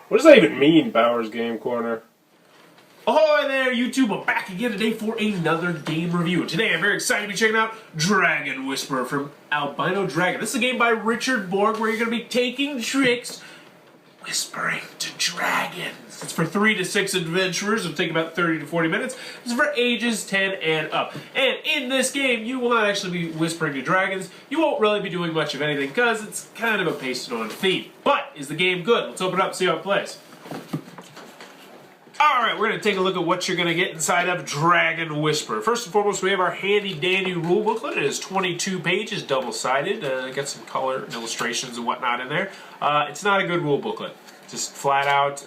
What does that even mean, Bauer's Game Corner? Ahoy there, YouTube! I'm back again today for another game review. Today I'm very excited to be checking out Dragon Whisperer from Albino Dragon. This is a game by Richard Borg where you're going to be taking tricks whispering to dragons. It's for 3 to 6 adventurers. It'll take about 30 to 40 minutes. It's for ages 10 and up. And in this game, you will not actually be whispering to dragons. You won't really be doing much of anything because it's kind of a pasted-on theme. But is the game good? Let's open it up and see how it plays. Alright, we're going to take a look at what you're going to get inside of Dragon Whisperer. First and foremost, we have our handy-dandy rule booklet. It is 22 pages, double-sided. Got some color and illustrations and whatnot in there. It's not a good rule booklet. Just flat out.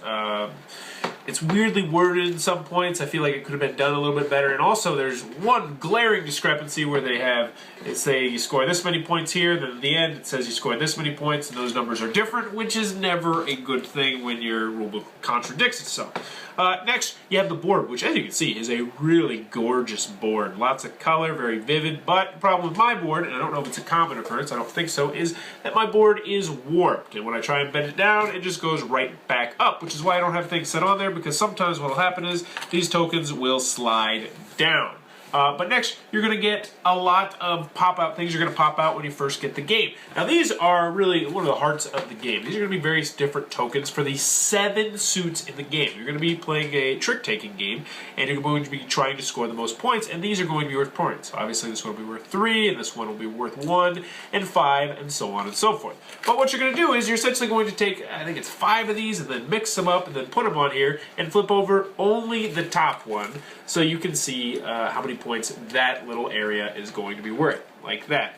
It's weirdly worded in some points. I feel like it could have been done a little bit better. And also, there's one glaring discrepancy where they have, say you score this many points here, then at the end it says you scored this many points, and those numbers are different, which is never a good thing when your rulebook contradicts itself. Next, you have the board, which as you can see is a really gorgeous board. Lots of color, very vivid, but the problem with my board, and I don't know if it's a common occurrence, I don't think so, is that my board is warped. And when I try and bend it down, it just goes right back up, which is why I don't have things set on there, because sometimes what will happen is these tokens will slide down. But next, you're going to get a lot of pop-out things you're going to pop out when you first get the game. Now, these are really one of the hearts of the game. These are going to be various different tokens for the 7 suits in the game. You're going to be playing a trick-taking game, and you're going to be trying to score the most points, and these are going to be worth points. Obviously, this one will be worth 3, and this one will be worth 1, and 5, and so on and so forth. But what you're going to do is you're essentially going to take, I think it's 5 of these, and then mix them up, and then put them on here, and flip over only the top one, so you can see how many points that little area is going to be worth, like that.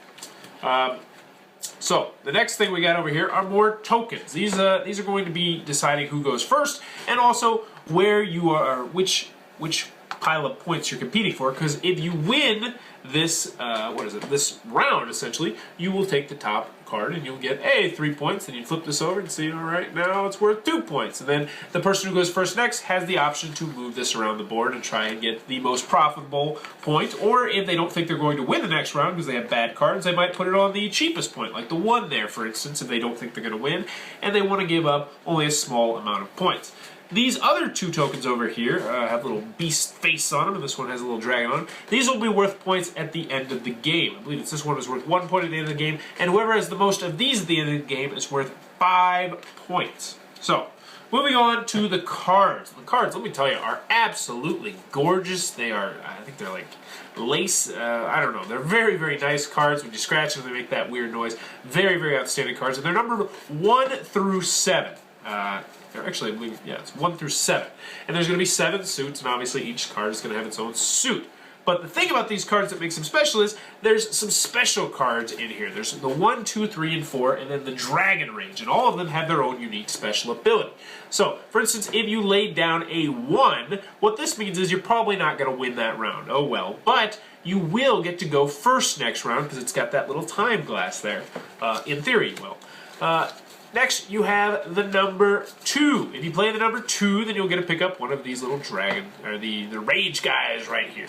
So the next thing we got over here are more tokens. These are going to be deciding who goes first, and also where you are, which pile of points you're competing for. Because if you win this, this round essentially, you will take the top card and you'll get 3 points. And you flip this over and see, all right, now it's worth 2 points. And then the person who goes first next has the option to move this around the board and try and get the most profitable point. Or if they don't think they're going to win the next round because they have bad cards, they might put it on the cheapest point, like the 1 there, for instance, if they don't think they're going to win and they want to give up only a small amount of points. These other 2 tokens over here have a little beast face on them, and this one has a little dragon on them. These will be worth points at the end of the game. I believe it's this one is worth 1 point at the end of the game, and whoever has the most of these at the end of the game is worth 5 points. So, moving on to the cards. The cards, let me tell you, are absolutely gorgeous. They are, I think they're like lace, I don't know. They're very, very nice cards. When you scratch them, they make that weird noise. Very, very outstanding cards, and they're numbered 1 through 7. Actually, I believe, yeah, it's 1 through 7. And there's going to be 7 suits, and obviously each card is going to have its own suit. But the thing about these cards that makes them special is there's some special cards in here. There's the 1, 2, 3, and 4, and then the Dragon range. And all of them have their own unique special ability. So, for instance, if you laid down a 1, what this means is you're probably not going to win that round. Oh well. But you will get to go first next round because it's got that little time glass there. In theory, you will. Next, you have the number 2. If you play the number 2, then you'll get to pick up one of these little dragon, or the rage guys right here,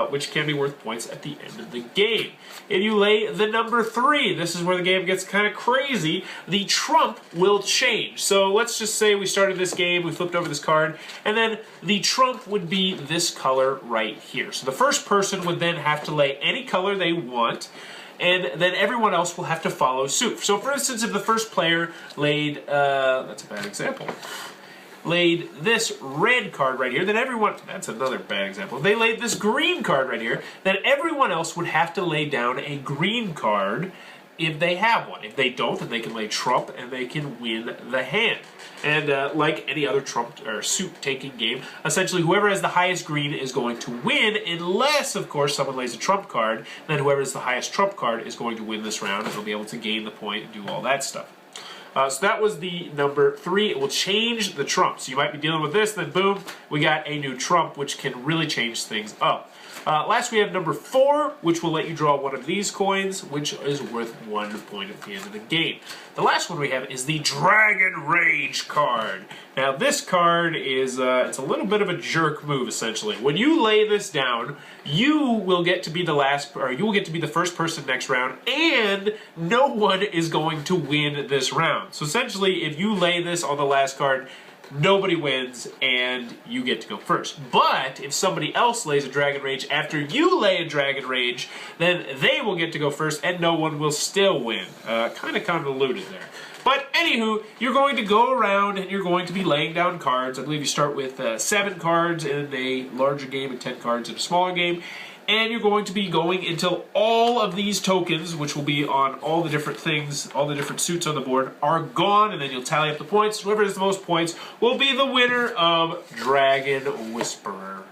which can be worth points at the end of the game. If you lay the number 3, this is where the game gets kind of crazy, the trump will change. So let's just say we started this game, we flipped over this card, and then the trump would be this color right here. So the first person would then have to lay any color they want, and then everyone else will have to follow suit. So, for instance, if the first player laid, that's a bad example, laid this red card right here, then everyone, that's another bad example. If they laid this green card right here, then everyone else would have to lay down a green card if they have one. If they don't, then they can lay trump and they can win the hand. And like any other trump or suit-taking game, essentially whoever has the highest green is going to win, unless, of course, someone lays a trump card. Then whoever has the highest trump card is going to win this round, and they'll be able to gain the point and do all that stuff. So that was the number 3. It will change the trump. So you might be dealing with this, then boom, we got a new trump, which can really change things up. Last we have number 4, which will let you draw one of these coins, which is worth 1 point at the end of the game. The last one we have is the Dragon Rage card. Now this card is it's a little bit of a jerk move essentially. When you lay this down, you will get to be the first person next round, and no one is going to win this round. So essentially, if you lay this on the last card, nobody wins, and you get to go first. But if somebody else lays a Dragon Rage after you lay a Dragon Rage, then they will get to go first, and no one will still win. Kind of convoluted there. But anywho, you're going to go around and you're going to be laying down cards. I believe you start with 7 cards in a larger game and 10 cards in a smaller game. And you're going to be going until all of these tokens, which will be on all the different things, all the different suits on the board, are gone, and then you'll tally up the points. Whoever has the most points will be the winner of Dragon Whisperer.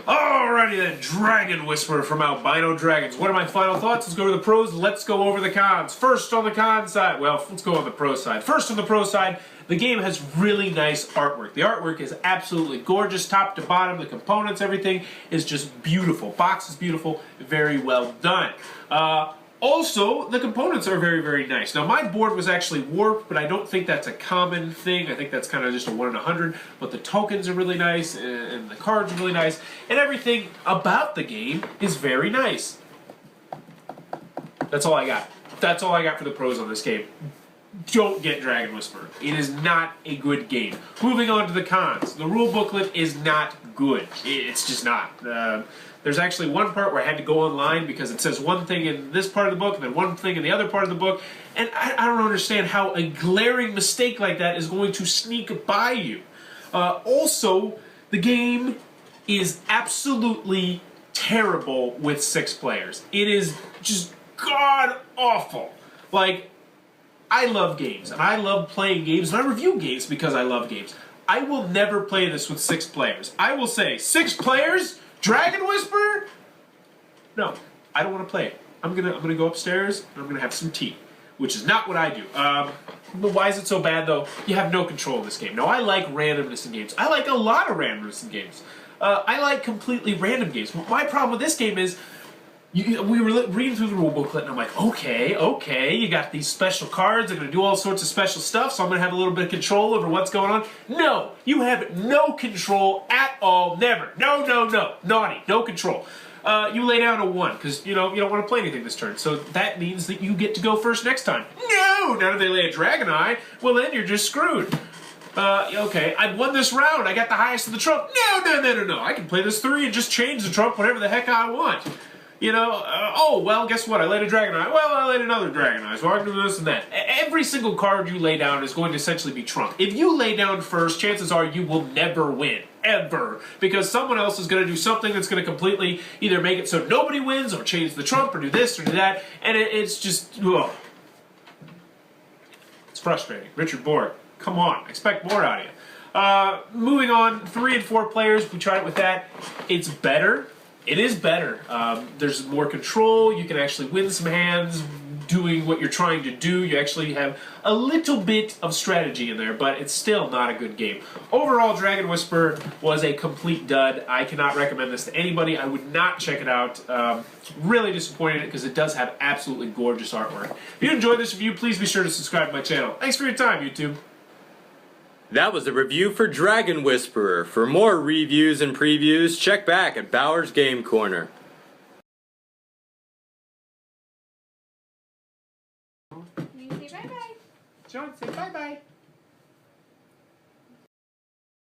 Alrighty then, Dragon Whisperer from Albino Dragons. What are my final thoughts? Let's go to the pros, let's go over the cons. First on the con side, well, let's go on the pro side. First on the pro side, the game has really nice artwork. The artwork is absolutely gorgeous, top to bottom. The components, everything is just beautiful. Box is beautiful, very well done. Also, the components are very, very nice. Now, my board was actually warped, but I don't think that's a common thing. I think that's kind of just a 1 in 100. But the tokens are really nice, and the cards are really nice, and everything about the game is very nice. That's all I got. That's all I got for the pros on this game. Don't get Dragon Whisperer. It is not a good game. Moving on to the cons. The rule booklet is not good. It's just not. There's actually one part where I had to go online because it says one thing in this part of the book and then one thing in the other part of the book, and I don't understand how a glaring mistake like that is going to sneak by you. Also, the game is absolutely terrible with 6 players. It is just god-awful. Like, I love games, and I love playing games, and I review games because I love games. I will never play this with 6 players. I will say, 6 players? Dragon Whisperer? No, I don't want to play it. I'm gonna go upstairs, and I'm gonna have some tea, which is not what I do. But why is it so bad, though? You have no control in this game. Now, I like randomness in games. I like a lot of randomness in games. I like completely random games. My problem with this game is, we were reading through the rule booklet, and I'm like, okay, you got these special cards, they're going to do all sorts of special stuff, so I'm going to have a little bit of control over what's going on. No, you have no control at all, never. No, naughty, no control. You lay down a 1, because, you don't want to play anything this turn, so that means that you get to go first next time. No, now that they lay a Dragon Eye, well then you're just screwed. Okay, I won this round, I got the highest of the trump. No, I can play this 3 and just change the trump whenever the heck I want. Oh, well, guess what? I laid a Dragon Eye. Well, I laid another Dragon Eye, so I can do this and that. Every single card you lay down is going to essentially be trump. If you lay down first, chances are you will never win. Ever. Because someone else is going to do something that's going to completely either make it so nobody wins, or change the trump, or do this, or do that, and it's just, ugh. It's frustrating. Richard Borg, come on. I expect more out of you. Moving on, 3 and 4 players, we tried it with that. It's better. It is better. There's more control. You can actually win some hands doing what you're trying to do. You actually have a little bit of strategy in there, but it's still not a good game. Overall, Dragon Whisperer was a complete dud. I cannot recommend this to anybody. I would not check it out. Really disappointed in it because it does have absolutely gorgeous artwork. If you enjoyed this review, please be sure to subscribe to my channel. Thanks for your time, YouTube. That was a review for Dragon Whisperer. For more reviews and previews, check back at Bauer's Game Corner. You say bye-bye. John, say bye-bye.